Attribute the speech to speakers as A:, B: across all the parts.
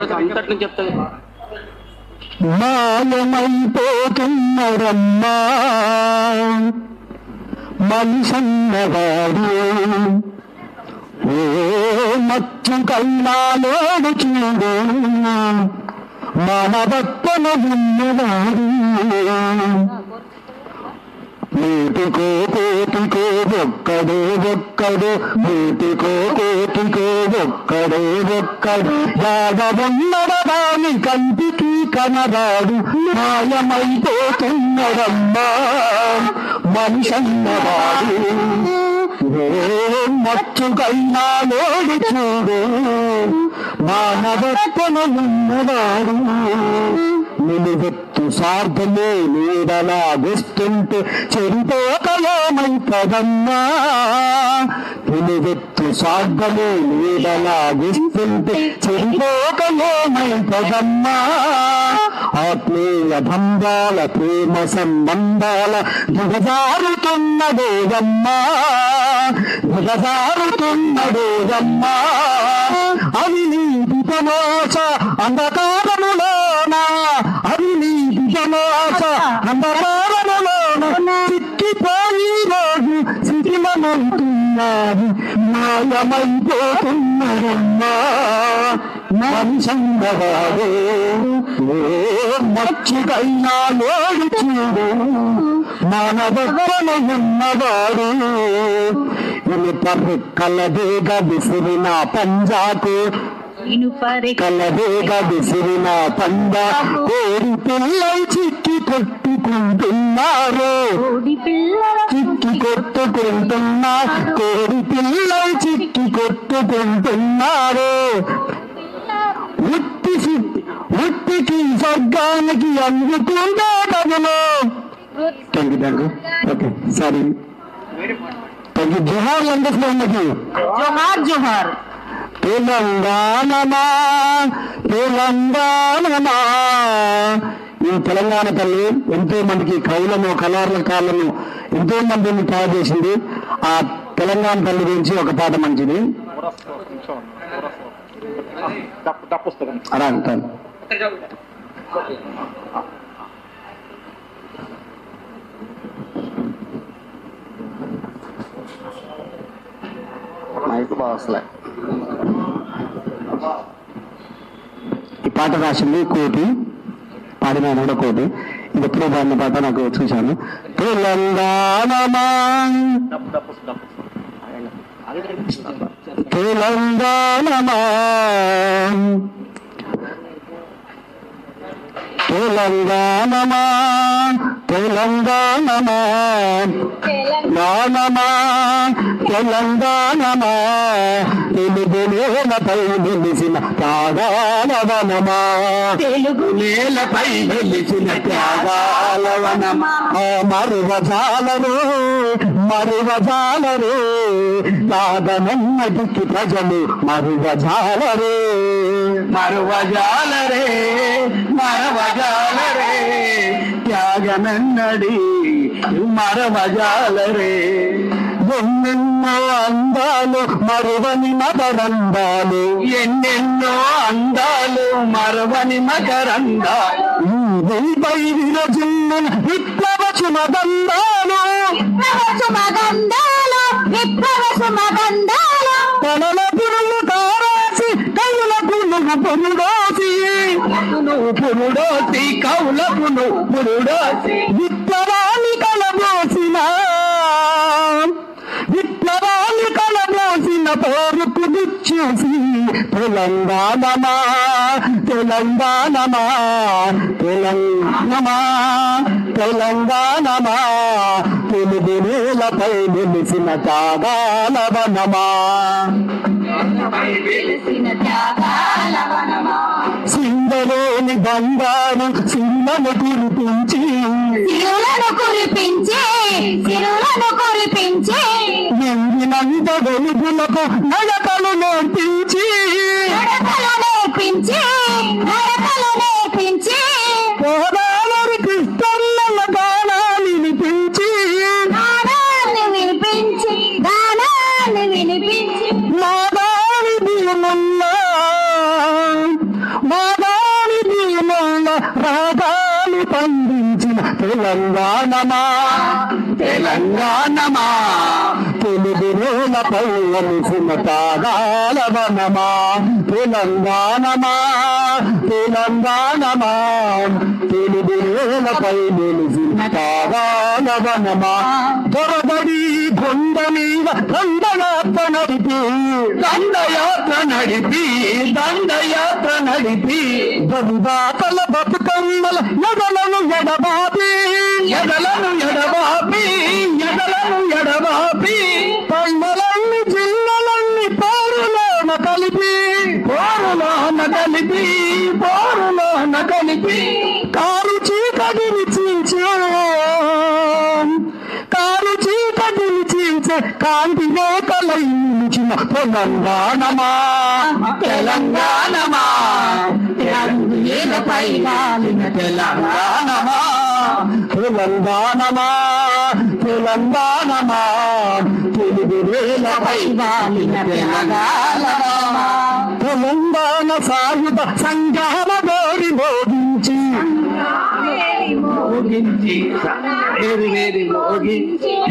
A: అంతటి చెప్తాను.
B: మాయమైపోతున్నరమ్మా మనిషన్నవాడు, ఓ మచ్చు కన్నాలోడు చూడు మానవత్వన ఉన్నవాడు. నూటికో కోటికో ఒక్కడే ఒక్కడు, నూటికో కోటికో ఒక్కడే ఒక్కడు, యాగమున్నడదాని కంటికి కనరాడు. మాయమైపోతున్నడమ్మా మనిషన్నవాడు, ఓ మచ్చుకైనా లోడు చూడు మానవత్వన ఉన్నవాడు. నిలువెత్తు సార్థమే నీడలాగిస్తుంటే చెరిపోకలేమైపదమ్మా, నిలువెత్తు సార్థమే నీడలాగిస్తుంటే చెరిపోకలేమైపదమ్మా. ఆత్మీయ బంధాల ప్రేమ సంబంధాల దిగజారుతున్నదేదమ్మా, దిగజారుతున్నదేదమ్మా. అవి నీ విపమోచ అంధకారములోన, అవి నీ విపమోచ అంధకారములోన చిక్కిపోయి రోజు శిథిలమవుతున్నారు. మాయమైపోతున్నారమ్మా మనిషన్నవాడు, ఓ మచ్చికైనా లోడు చూడు మానవత్వన ఉన్నవాడు. కలదేగ విసిరిన పంజాకు, కలదేగ విసిరిన పంజా కోడి పిల్లై చిక్కి కొట్టుకుంటున్నారు, చిక్కి కొట్టుకుంటున్నారు, కోడి పిల్లై చిక్కి కొట్టుకుంటున్నారు. ఉట్టికి స్వర్గానికి అందుకుంటాను. ఓకే సారీ, జోహార్ అందరికి
A: జోహార్ జోహార్.
B: తెలంగాణమా తెలంగాణమా. ఈ తెలంగాణ తల్లి ఎంతో మందికి కవులను కళాకారులను ఎంతో మందిని తయారు చేసింది. ఆ తెలంగాణ తల్లి గురించి ఒక పాట మంచిది అలా అంటాను. ఈ పాట రాసింది కోటి, పాడిన కూడా కోటి. ఇది ఎప్పుడో పాడిన పాట నాకు చూశాను. తెలంగాణమా తెలంగాణమా తెలంగాణమా తెలంగాణమా గానమా తెలంగాణమా, తెలుగు నేలపై వెలిసిన త్యాగాల వనమా, తెలుగు నేలపై వెలిసిన త్యాగాల వనమా. మరువజాలరు మరువజాలరు త్యాగమెన్నటికి ప్రజలు మరువజాలరే, మరువజాలరే మరవజాలరే త్యాగమెన్నడి మరవజాలరే. ఎన్నెన్నో అందాలు మరువని మకరందాలు, ఎన్నెన్నో అందాలు మరువని మకరందాలు, నీపై విరచిన్న విప్లవ సుమగంధాలు, కళల పురులు కారాసి కవుల పురుగు పురుడోసి, పురుడోసి కవులపును పురుడోసి, విప్లవాన్ని కలబోసిన విప్లవాన్ని కలబోసిన పేరుకు దిచ్చేసి తెలంగాణమా తెలంగాణమా తెలంగాణమా తెలంగాణమా, తెలుగు నేలపై వెలిసిన త్యాగాల వనమా, సింగలోని బంగారు సిన్నను కురిపించి ఎంగినంత వెలుగులకు నడకలు నేర్పించి గోదావరి కృష్ణన్న గానాన్ని వినిపించి మాదారి దీనుల్లా మా రాగాలు పండించిన తెలంగాణమా తెలంగాణమా తెలుగు నేలపై వెలిసిన తాగాల వనమా తెలంగాణమా తెలంగాణమా తెలుగు నేలపై వెలిసిన తాగాల వనమా దొరబడి కొండ మీద దండయాత్ర నడిపి బహుదాతల బతుకమ్మల ఎడబాపి పండలన్నీ జిల్లలన్నీ పోరులోన కలిపి కారు చీకటిని చీల్చే కాంతి రేఖలై నిలిచిన తెలంగాణమా తెలంగాణమా తెలంగాణపై వాలిన తెలంగాణమా తెలంగాణమా తెలంగాణమా తెలుగు నేలపై వాలిన తెలంగాణమా తెలంగాణ సాయుధ సంగ్రామ గోడి మోగించి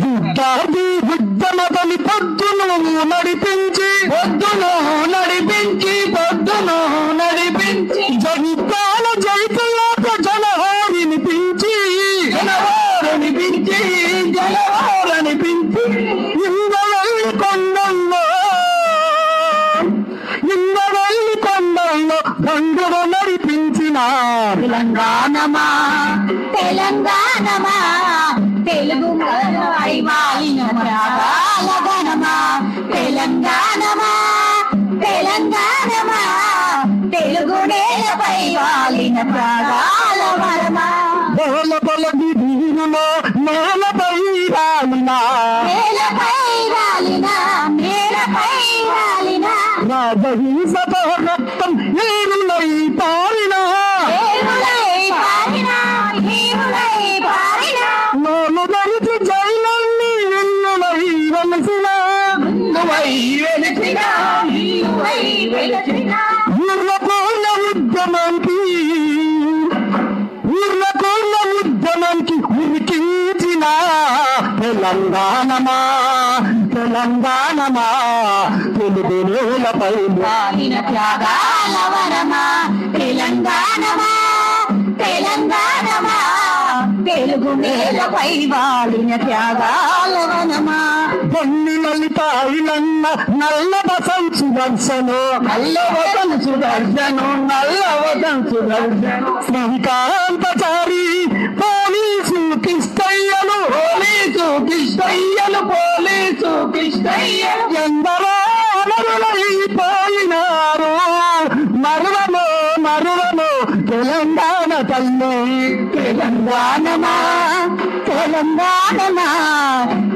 B: యుద్ధాది ఉద్యమతని పొద్దును నడిపించి జగిత్యాల జైతుల్లాక జలహోరనిపించి ఇంద్రవల్లి కొండల్లో రంగులు నడిపించిన
C: తెలంగాణమా తెలంగాణమా తెలుగు నేలపై వాలిన త్యాగాల వనమా తెలంగాణమా తెలంగాణమా తెలుగు నేలపై వాలిన త్యాగాల వనమా
B: బలబలది వీరులో నేలపై వాలిన రాజహింసతో రక్తం ఏరులై పారిన నోలు ధరించి జైలన్నీ ఎన్నులై వెలిసిన ఊర్లపూర్ణ ఉద్యమానికి ఉరికించిన తెలంగాణమా తెలుగు నేలపై
C: వాలిన త్యాగాల వనమా తెలంగాణమా తెలుగు నేలపై వాలిన త్యాగాల వనమా
B: కొన్ని లలితాయిలన్న నల్ల వసంత సుదర్శను శ్రీకాంతచారి పోలీసు కిష్టయ్యలు ఎందరో అమరులైపోయినారు మరువము తెలంగాణ తల్లి
C: తెలంగాణమా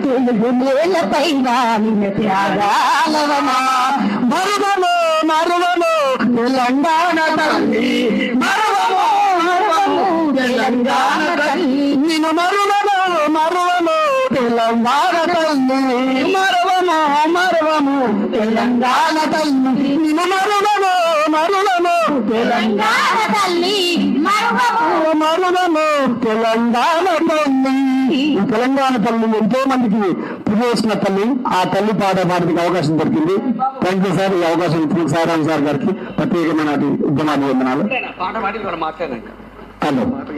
C: తెలుగు నేలపై వాలిన త్యాగాల వనమా
B: మరువము తెలంగాణ తల్లి
C: తెలంగాణ తల్లి
B: నిన్ను మరువము తెలంగాణ తల్లి మరువము తెలంగాణ తల్లి నిన్ను మరువము
C: తెలంగాణ తల్లి
B: మరువము తెలంగాణ తల్లి తెలంగాణ తల్లి ఎంతో మందికి పురేసిన తల్లి ఆ తల్లి పాట పాడడానికి అవకాశం దొరికింది. Thank you sir. ఈ అవకాశం ఇచ్చిన సారాంశ్ సార్ గారికి ప్రత్యేకమైన ఉద్యమాభివందనాలు.
A: పాట పాడి మాట్లాడాక
B: హలో
A: మాట